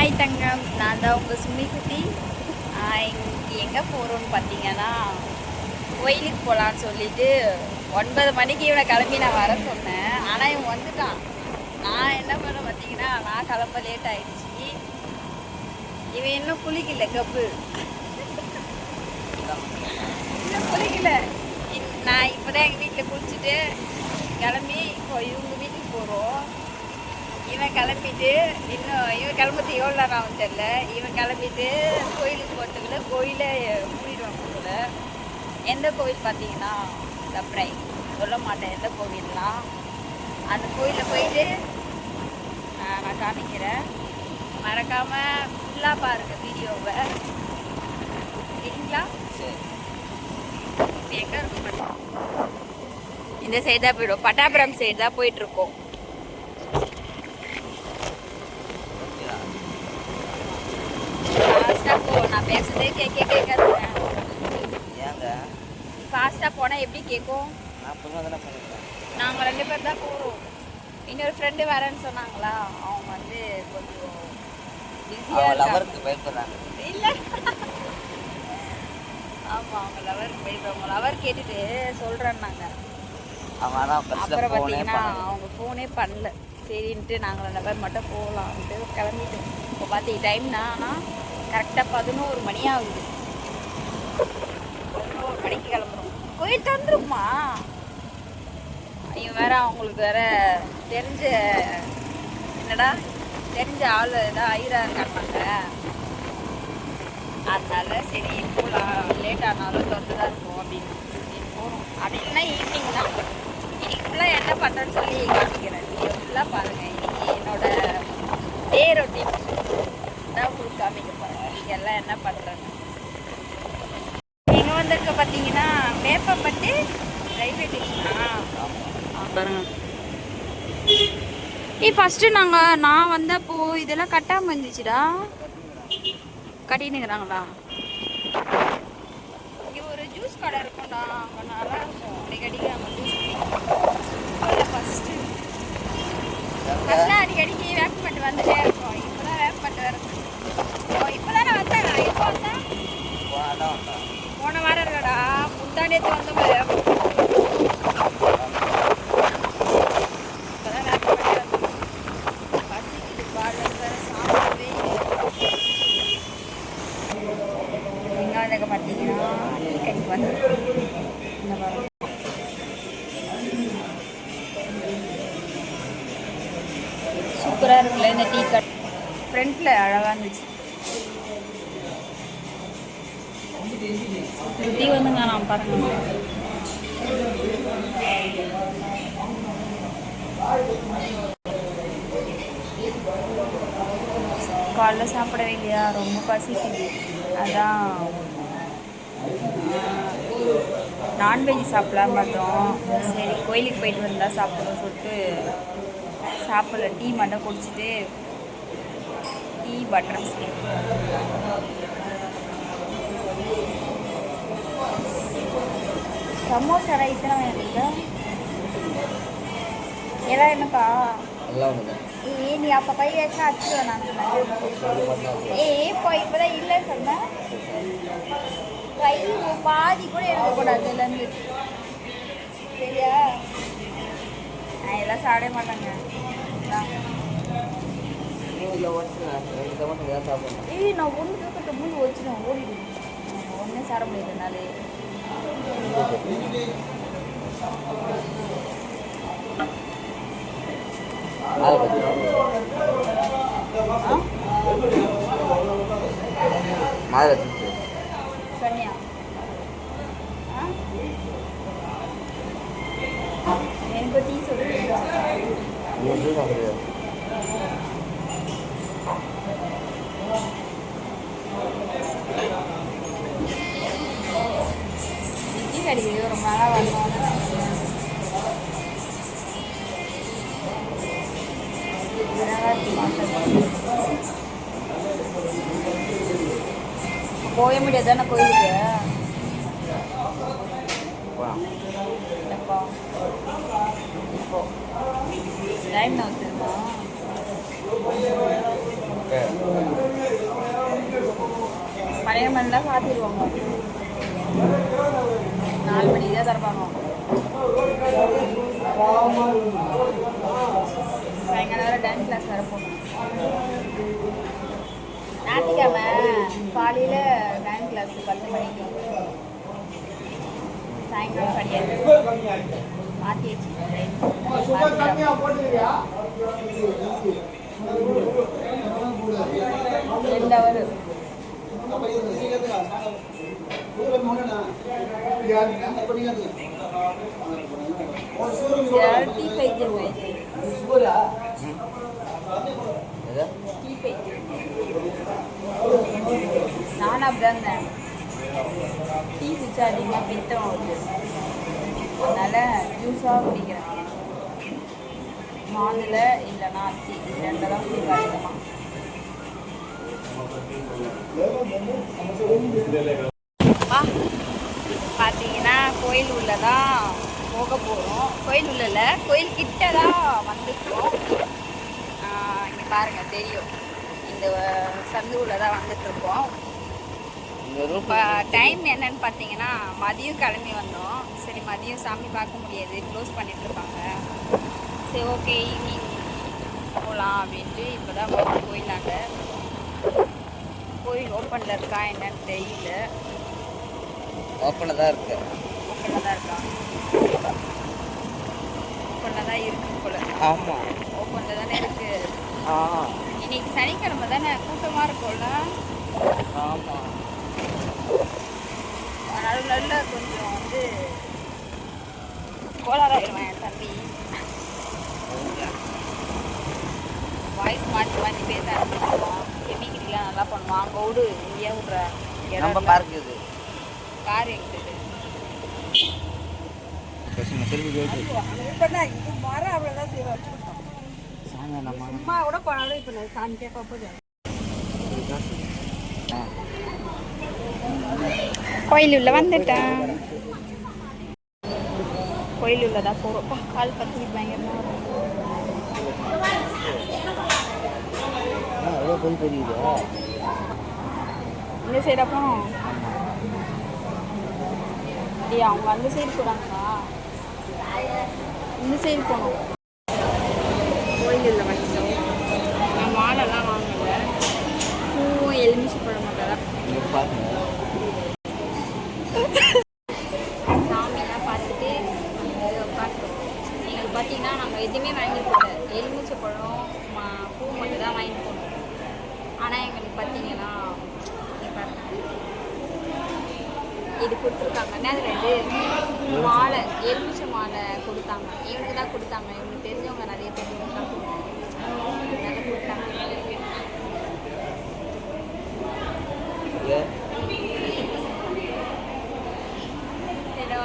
Hi தங்கம், நான் தான் உங்கள் சுமி குட்டி. இன்னைக்கு எங்கே போகிறோன்னு பார்த்தீங்கன்னா, கோயிலுக்கு போகலான்னு சொல்லிட்டு 9 மணிக்கு இவனை கிளம்பி நான் வர சொன்னேன். ஆனால் இவன் வந்துட்டான். நான் என்ன பண்ண பார்த்தீங்கன்னா, நான் கிளம்ப லேட் ஆயிடுச்சு. இவன் இன்னும் குளிக்கல, கப்பு இன்னும் குளிக்கல. நான் இப்போ தான் எங்கள் வீட்டில் குளிச்சுட்டு கிளம்பி இப்போ இவங்க வீட்டுக்கு போகிறோம். இவன் கிளம்பிட்டு இவன் கிளம்புறது எவ்வளோ நேரம் ஆகும் தெரியல. இவன் கிளம்பிட்டு கோயிலுக்கு போகிறதுக்குள்ள கோயிலை மூடிடுவாங்க போல. எந்த கோவில் பார்த்தீங்கன்னா சர்ப்ரைஸ், சொல்ல மாட்டேன் எந்த கோவில்லாம். அந்த கோயிலில் போயிட்டு நான் காமிக்கிறேன். மறக்காமல் ஃபுல்லாக பாருங்கள் வீடியோவை, சரிங்களா? எங்கே இருக்கும்? இந்த சைடு தான் போய்டும், பட்டாபுரம் சைடு தான் போயிட்டுருக்கோம். ஃபாஸ்ட்டாக போ, நான் பேசுறதே கேட்காதுங்க. ஃபாஸ்ட்டாக போனால் எப்படி கேட்கும்? நாங்கள் 2 பேர் தான் போகிறோம். இன்னொரு ஃப்ரெண்டு வரேன்னு சொன்னாங்களா, அவங்க வந்து கொஞ்சம் பிஸியாக பயப்படுறாங்க. இல்லை, ஆமாம், அவங்க லவருக்கு பயப்படுறாங்க. லவர் கேட்டுட்டு சொல்கிறேன்னாங்க. அப்புறம் பார்த்தீங்கன்னா அவங்க ஃபோனே பண்ணல. சரின்ட்டு நாங்கள் 2 பேர் மட்டும் போகலான்ட்டு கிளம்பிட்டு. இப்போ பார்த்தீங்க டைம்னா கரெக்டாக 11 மணி ஆகுது. 11 மணிக்கு கிளம்புறோம். கோயில் தந்துருமா? இவன் வேற அவங்களுக்கு வேற தெரிஞ்ச ஆள் ஏதாவது ஐரா இருக்காங்க. அதனால சரி போகலாம், லேட் ஆனாலும் திறந்து தான் இருக்கும் அப்படின்னு சொல்லி போகிறோம். அப்படின்னா ஈவினிங் தான். இன்னைக்கு ஃபுல்லாக என்ன பண்ணுறேன்னு சொல்லி காமிக்கிறேன். வீடியோ ஃபுல்லாக பாருங்கள். இன்னைக்கு என்னோட டே ரொட்டீன் தான் உங்களுக்கு காமிக்க போகிறேன். நீங்கள் எல்லாம் என்ன பண்ணுறாங்க. நீங்கள் வந்திருக்க பார்த்தீங்கன்னா வேப்பப்பட்டு ரயில்வே ஸ்டேஷனா பாருங்க. ஃபஸ்ட்டு நான் வந்தப்போ இதெல்லாம் கட்டாமல் இருந்துச்சுடா. கட்டினுங்கிறாங்களா? இங்கே ஒரு ஜூஸ் கடை இருக்கும்டா, அங்கே நல்லா இருக்கும். அடிக்கடிக்கு நம்ம ஜூஸ் ஃபஸ்ட்டு அடிக்கடிக்கு வேப்பப்பட்டு வந்துட்டே இருக்கோம். இப்போ தான் வேப்பப்பட்டு வருது. இப்போ தான் நான் வந்தேன். எப்போ வந்தேன்? போன வாரம் இருக்கடா, முந்தாண்டேத்து வந்த மாதிரி. பார்த்தீங்கன்னா டீ கடைக்கு வந்து சூப்பராக இருக்குல்ல இந்த டீ கடை. ஃப்ரண்ட்டில் அழகாக இருந்துச்சு. டீ வந்துங்க நான் பாருங்க. காலைல சாப்பிடவே இல்லையா, ரொம்ப பசிக்குது. அதான் நான்வெஜ் சாப்பிடலாம் பார்த்தோம். சரி கோயிலுக்கு போயிட்டு வந்தால் சாப்பிடணும்னு சொல்லிட்டு சாப்பிடல. டீ மட்டும் குடிச்சிட்டு டீ பட்டர் ஸ்கின். சமோசா இத்தனை வேணுங்க எல்லாம் என்னப்பா? நீ அப்போ கை வச்சா அடிச்சுடுவேன் நான் சொன்னேன். இப்போ இப்போதான் இல்லை சொன்னேன். கை பாதி கூட எடுக்கக்கூடாது இதுலேருந்து, சரியா? நான் எல்லாம் சாப்பிட மாட்டேங்க. நான் ஒன்று தூக்கத்தை மூணு வச்சுருவேன், ஓடிடுவேன். ஒன்றே சாப்பிட முடியாதுனாலே. கன்னியா எனக்கு டீ சொல்லுங்க. டீ கடிக்கிறது ரொம்ப நாளாக வரணும். போக முடியாது தானே கோயிலுக்கு. இப்போ டைம் நான் தெரியுமா? பழைய மண்ணில் சாத்திடுவாங்க. 4 மணிக்கு தான் திறப்பாங்க. சாயங்காலம் வேறு டான்ஸ் கிளாஸ் வேறு போகணும். ஞாயிற்றுக்கிழமை காலையில் டான்ஸ் கிளாஸ் 10 மணிக்கு, சாயங்காலம் கிடையாது. மாற்றி வச்சு 2 ஹவர். 35 நானும் அப்படிதான் இருந்தேன். டீ குடிச்சா அதிகமாக பித்தம் ஆகுது, அதனால் ஜூஸாக குடிக்கிறேன். மாதுளை இல்லைன்னா அத்தி, 2 தான் குடிப்பேன் அதிகமாக. பார்த்தீங்கன்னா கோயில் உள்ள தான் போக போகிறோம். கோயில் உள்ள கோயில் கிட்ட தான் வந்துட்டோம். இங்கே பாருங்கள் தெரியும், இந்த சந்து உள்ள தான் வந்துட்டுருக்கோம். இப்போ டைம் என்னன்னு பார்த்தீங்கன்னா மதியம் கிளம்பி வந்தோம். சரி மதியம் சாமி பார்க்க முடியாது, க்ளோஸ் பண்ணிட்டுருப்பாங்க. சரி ஓகே ஈவினிங் போகலாம் அப்படின்ட்டு இப்போ தான் கோயிலாங்க. கோயில் ஓப்பனில் இருக்கா என்னன்னு தெரியல. ஓப்பனில் தான் இருக்கு. ஓப்பனில் தான் இருக்கா? ஓப்பனில் தான் இருக்கு போல. ஆமாம், ஓப்பனில் தானே இருக்கு. இன்னைக்கு சனிக்கிழமை தானே, கூட்டமாக இருக்கும்ல. ஆமாம், நல்ல கொஞ்சம் வந்து கோளாறாயிடுவான் என் தம்பி. வாய்ஸ் மாற்றி மாற்றி பேச ஆரம்பிச்சிடுவான். கெமிக்கிட்டலாம் நல்லா பண்ணுவான். அங்கே விடு, இந்தியா விட்ற நம்ம பார்க்கு இது கார் எங்கிட்டு திரும்பி போயிட்டு இப்போ மர அவ்வளோதான் செய்வோம். சும்மா கூட போனாலும் இப்போ நான் சாமி கேட்க போகுது. கோயில் உள்ள வந்துட்டேன். கோயில் உள்ளதான் போகிறோம். கால் பற்றி பயங்கரமாக இந்த சைடாக போனோம். அவங்க அந்த சைடு போகிறாங்களா? இந்த சைடு போகணும். கோயில் உள்ள வந்துட்டோம். நான் மாலைலாம் வாங்கல. பூவும் எலுமிச்சை பழம் மட்டும் சாமியெல்லாம் பார்த்துட்டு உட்காந்துட்டோம். எங்களுக்கு பார்த்தீங்கன்னா நாங்கள் எதுவுமே வாங்கிட்டு போகல. எலுமிச்சை பழம் பூ மட்டும் தான் வாங்கிட்டு போனோம். ஆனால் எங்களுக்கு பார்த்தீங்கன்னா இது கொடுத்துருக்காங்கன்னா அது 2 மாலை எலுமிச்சை மாலை கொடுத்தாங்க. இவனுக்கு தான் கொடுத்தாங்க. இவனுக்கு தெரிஞ்சவங்க நிறைய பேர் கொடுத்தாங்க.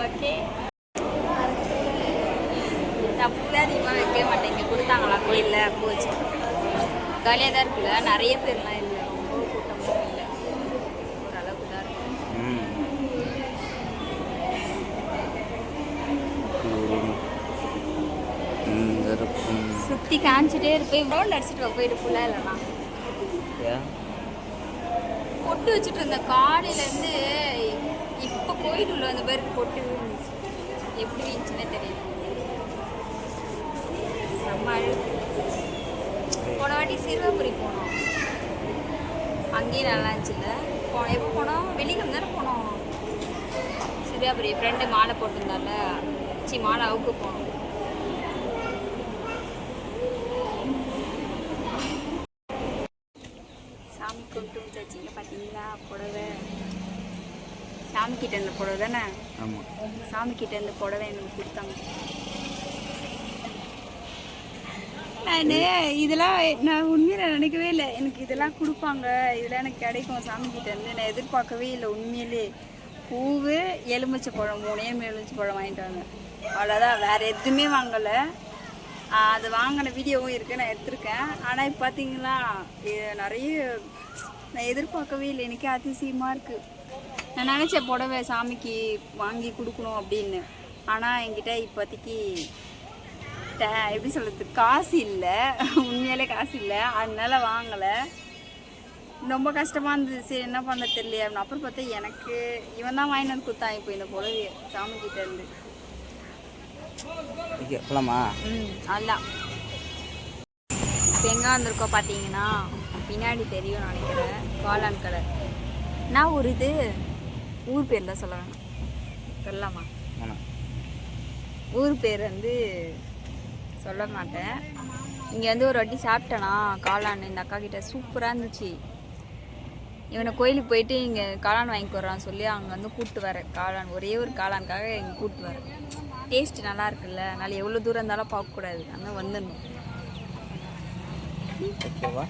ஓகே, நான் பூவே அதிகமாக வைக்க மாட்டேன். இங்கே கொடுத்தாங்களா கோயிலில் பூ வச்சு காலியாக தான் இருக்குல்ல, நிறைய பேர்லாம் இல்லை, ரொம்ப கூட்டமும் இல்லை, ஓரளவுக்கு தான் இருக்கு. சுற்றி காமிச்சிட்டே இருப்பேன். ரவுண்ட் அடிச்சுட்டு போயிட்டு ஃபுல்லாக இல்லைண்ணா பொட்டு வச்சுட்டு இருந்த காலையிலேருந்து இப்போ கோயில் உள்ள அந்த பேருக்கு பொட்டு இருந்துச்சு. எப்படி இருந்துச்சுன்னே தெரியல. செம்ம அழகு. போன வாட்டி சிறுவாபுரி போனோம், அங்கேயும் நல்லா இருந்துச்சுல்ல. எப்போ போனோம்? வெள்ளிக்கிழமை தானே போனோம். சிறுவாபுரி ஃப்ரெண்டு மாலை போட்டிருந்தால, மாலை அவுக்கு போனோம். சாமி கொண்டு வச்சிங்க பார்த்தீங்களா புடவை? சாமிக்கிட்ட இருந்த புடவை தானே? ஆமாம், சாமிக்கிட்ட இருந்த புடவை எனக்கு கொடுத்தாங்க. நான் உண்மையில நினைக்கவே இல்லை எனக்கு இதெல்லாம் கொடுப்பாங்க, இதெல்லாம் எனக்கு கிடைக்கும் சாமிக்கிட்ட இருந்து. நான் எதிர்பார்க்கவே இல்லை உண்மையிலே. பூவு எலுமிச்சை பழம் 3 எலுமிச்சை பழம் வாங்கிட்டு வந்தேன், அவ்வளோதான். வேறு எதுவுமே வாங்கலை. அது வாங்கின வீடியோவும் இருக்குது, நான் எடுத்திருக்கேன். ஆனால் இப்போ பார்த்தீங்களா நிறைய நான் எதிர்பார்க்கவே இல்லை. எனக்கே அதிசயமாக இருக்குது. நான் நினச்சேன் புடவை சாமிக்கு வாங்கி கொடுக்கணும் அப்படின்னு. ஆனால் என்கிட்ட இப்போதைக்கு எப்படி சொல்கிறது, காசு இல்லை, உண்மையிலே காசு இல்லை, அதனால வாங்கலை. ரொம்ப கஷ்டமாக இருந்தது. சரி என்ன பண்ண தெரியல அப்படின்னு. அப்புறம் பார்த்தா எனக்கு இவன் தான் வாங்கிட்டு வந்து கொடுத்தான் இப்போ இந்த புடவையை சாமி கிட்ட இருந்து. ஓகே போலாமா? அதுதான் இப்போ எங்கே வந்திருக்கோம் பார்த்தீங்கன்னா பின்னாடி தெரியும் நினைக்கிறேன். காளான் கடை. நான் ஒரு இது ஊர் பேர் தான் சொல்ல வேணாம், சொல்லலாமா? ஊர் பேர் வந்து சொல்ல மாட்டேன். இங்கே வந்து ஒரு வாட்டி சாப்பிட்டேனா காளான் இந்த அக்கா கிட்ட சூப்பராக இருந்துச்சு. இவனை கோயிலுக்கு போயிட்டு இங்கே காளான் வாங்கிட்டு வர்றான்னு சொல்லி அங்கே வந்து கூப்பிட்டு வரேன். காளான் ஒரே ஒரு காளானுக்காக இங்கே கூப்பிட்டு வரேன். டேஸ்ட் நல்லா இருக்குல்ல, அதனால எவ்வளோ தூரம் இருந்தாலும் பார்க்கக்கூடாது, அதனால் வந்துடணும். ஓகேவா?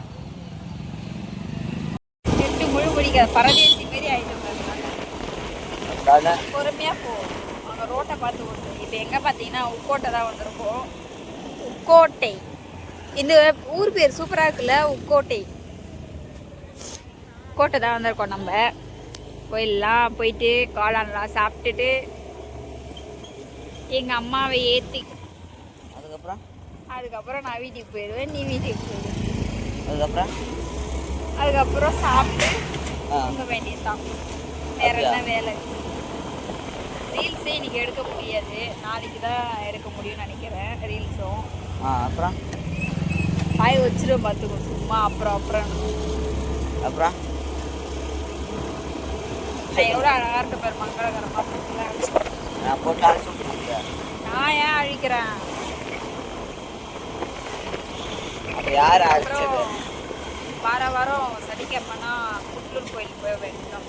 8 முழு பிடிக்காது, பரதேசி மாரி ஆகிட்டு பொறுமையாக போ. அங்கே ரோட்டை பார்த்து ஓட்டு. இப்போ எங்கே பார்த்தீங்கன்னா உக்கோட்டை தான் வந்திருக்கோம். உக்கோட்டை இந்த ஊர் பேர் சூப்பராக இருக்குல்ல, உக்கோட்டை. கோட்டை தான் வந்திருக்கோம். நம்ம கோயிலெலாம் போயிட்டு காளான்லாம் சாப்பிட்டுட்டு எங்கள் அம்மாவை ஏற்றி அதுக்கப்புறம் நான் வீட்டுக்கு போயிடுவேன், நீ வீட்டுக்கு போயிடுவேன். அதுக்கப்புறம் சாப்பிட்டு தூங்க வேண்டியதுதான். வேற என்ன வேலை? ரீல்ஸே இன்னைக்கு எடுக்க முடியாது, நாளைக்கு தான் எடுக்க முடியும்னு நினைக்கிறேன் ரீல்ஸும். அப்புறம் பாய் வச்சிரும் பார்த்துக்கோ சும்மா. அப்புறம் எவ்வளோ அழகாக இருக்க பேர் மங்களகரமாக. நான் ஏன் அழிக்கிறேன்? யார் வாரம் சனிக்கிழமைனா புத்தூர் கோயிலுக்கு போய் வேண்டியதான்.